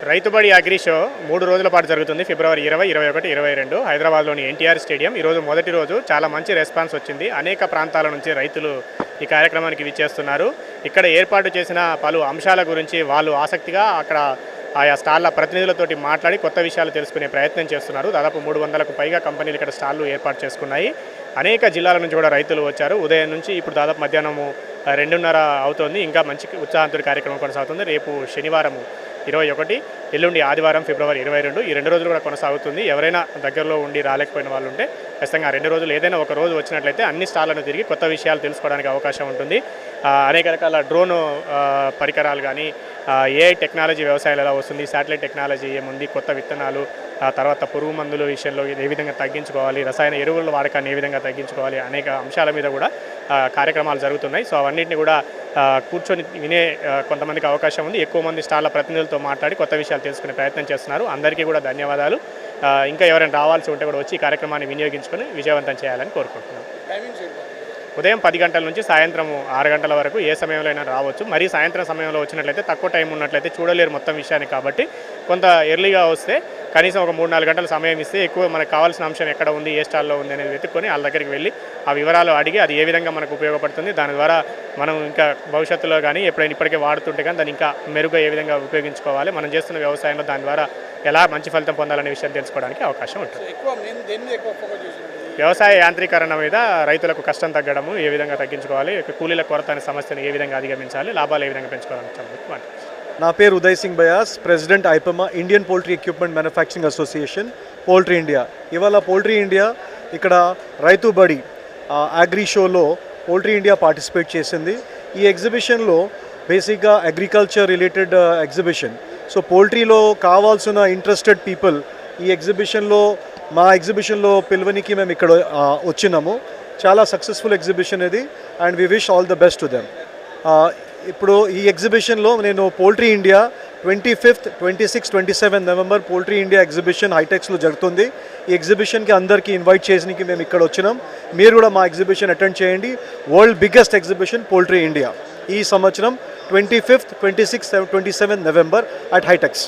Rythu Badi agri show 3 రోజుల పాటు జరుగుతుంది. ఫిబ్రవరి 20, 21, 22 హైదరాబాద్లోని ఎన్టీఆర్ స్టేడియం. ఈరోజు మొదటి రోజు చాలా మంచి రెస్పాన్స్ వచ్చింది. అనేక ప్రాంతాల నుంచి రైతులు ఈ కార్యక్రమానికి విచ్చేస్తున్నారు. ఇక్కడ ఏర్పాటు చేసిన పలు అంశాల గురించి వాళ్ళు ఆసక్తిగా అక్కడ ఆయా స్టాళ్ల ప్రతినిధులతోటి మాట్లాడి కొత్త విషయాలు తెలుసుకునే ప్రయత్నం చేస్తున్నారు. దాదాపు 300కు పైగా కంపెనీలు ఇక్కడ స్టాళ్లు ఏర్పాటు చేసుకున్నాయి. అనేక జిల్లాల నుంచి కూడా రైతులు వచ్చారు. ఉదయం నుంచి ఇప్పుడు దాదాపు మధ్యాహ్నము 2:30 అవుతోంది. ఇంకా మంచి ఉత్సాహంతో కార్యక్రమం కొనసాగుతుంది. రేపు శనివారం 21, ఎల్లుండి ఆదివారం ఫిబ్రవరి 22 ఈ 2 రోజులు కూడా కొనసాగుతుంది. ఎవరైనా దగ్గరలో ఉండి రాలేకపోయిన వాళ్ళు ఉంటే ఖచ్చితంగా 2 రోజులు ఏదైనా ఒక రోజు వచ్చినట్లయితే అన్ని స్టాళ్లను తిరిగి కొత్త విషయాలు తెలుసుకోవడానికి అవకాశం ఉంటుంది. అనేక రకాల డ్రోన్ పరికరాలు కానీ, ఏఐ టెక్నాలజీ వ్యవసాయాలు ఎలా వస్తుంది, శాటిలైట్ టెక్నాలజీ ఏముంది, కొత్త విత్తనాలు, తర్వాత పురుగు మందుల విషయంలో ఏ విధంగా తగ్గించుకోవాలి, రసాయన ఎరువుల వాడకాన్ని ఏ విధంగా తగ్గించుకోవాలి, అనేక అంశాల మీద కూడా కార్యక్రమాలు జరుగుతున్నాయి. సో అవన్నింటినీ కూడా కూర్చొని వినే కొంతమందికి అవకాశం ఉంది. ఎక్కువ మంది స్టాళ్ల ప్రతినిధులతో మాట్లాడి కొత్త విషయాలు తెలుసుకునే ప్రయత్నం చేస్తున్నారు. అందరికీ కూడా ధన్యవాదాలు. ఇంకా ఎవరైనా రావాల్సి ఉంటే కూడా వచ్చి ఈ కార్యక్రమాన్ని వినియోగించుకొని విజయవంతం చేయాలని కోరుకుంటున్నాను. ఉదయం 10 గంటల నుంచి సాయంత్రం 6 గంటల వరకు ఏ సమయంలో అయినా రావచ్చు. మరీ సాయంత్రం సమయంలో వచ్చినట్లయితే తక్కువ టైం ఉన్నట్లయితే చూడలేరు మొత్తం విషయాన్ని. కాబట్టి కొంత ఎర్లీగా వస్తే కనీసం ఒక 3-4 గంటల సమయం ఇస్తే ఎక్కువ మనకు కావాల్సిన అంశం ఎక్కడ ఉంది, ఏ స్టాల్లో ఉంది అనేది వెతుక్కొని వాళ్ళ దగ్గరికి వెళ్ళి ఆ వివరాలు అడిగి అది ఏ విధంగా మనకు ఉపయోగపడుతుంది, దాని ద్వారా మనం ఇంకా భవిష్యత్తులో కానీ ఎప్పుడైనా ఇప్పటికే వాడుతుంటే కానీ దాన్ని ఇంకా మెరుగ్గా ఏ విధంగా ఉపయోగించుకోవాలి, మనం చేస్తున్న వ్యవసాయంలో దాని ద్వారా ఎలా మంచి ఫలితం పొందాలనే విషయం తెలుసుకోవడానికి అవకాశం ఉంటుంది. వ్యవసాయ యాంత్రీకరణ మీద రైతులకు కష్టం తగ్గడము ఏ విధంగా తగ్గించుకోవాలి, కూలీల కొరత అనే సమస్యను ఏ విధంగా అధిగమించాలి, లాభాలు ఏ విధంగా పెంచుకోవాలని. నా పేరు Uday Singh Bayas, president IPEMA, Indian poultry equipment manufacturing association, poultry India. ఇవాళ పోల్ట్రీ ఇండియా ఇక్కడ రైతు బడి అగ్రి షోలో పోల్ట్రీ ఇండియా పార్టిసిపేట్ చేసింది. ఈ ఎగ్జిబిషన్లో బేసిక్గా అగ్రికల్చర్ రిలేటెడ్ ఎగ్జిబిషన్. సో పోల్ట్రీలో కావాల్సిన ఇంట్రెస్టెడ్ పీపుల్ ఈ ఎగ్జిబిషన్లో మా ఎగ్జిబిషన్లో పిలువనికి మేము ఇక్కడ వచ్చినాము. చాలా సక్సెస్ఫుల్ ఎగ్జిబిషన్ ఇది and we wish all the best to them. ఇప్పుడు ఈ ఎగ్జిబిషన్లో నేను poultry India 25th, 26th, 27th November poultry India exhibition హైటెక్స్లో జరుగుతుంది. ఈ ఎగ్జిబిషన్కి అందరికీ ఇన్వైట్ చేసినకి మేము ఇక్కడ వచ్చినాం. మీరు కూడా మా ఎగ్జిబిషన్ అటెండ్ చేయండి. World biggest exhibition poultry India ఈ సంవత్సరం 25th, 26th, 27th November at HITEX.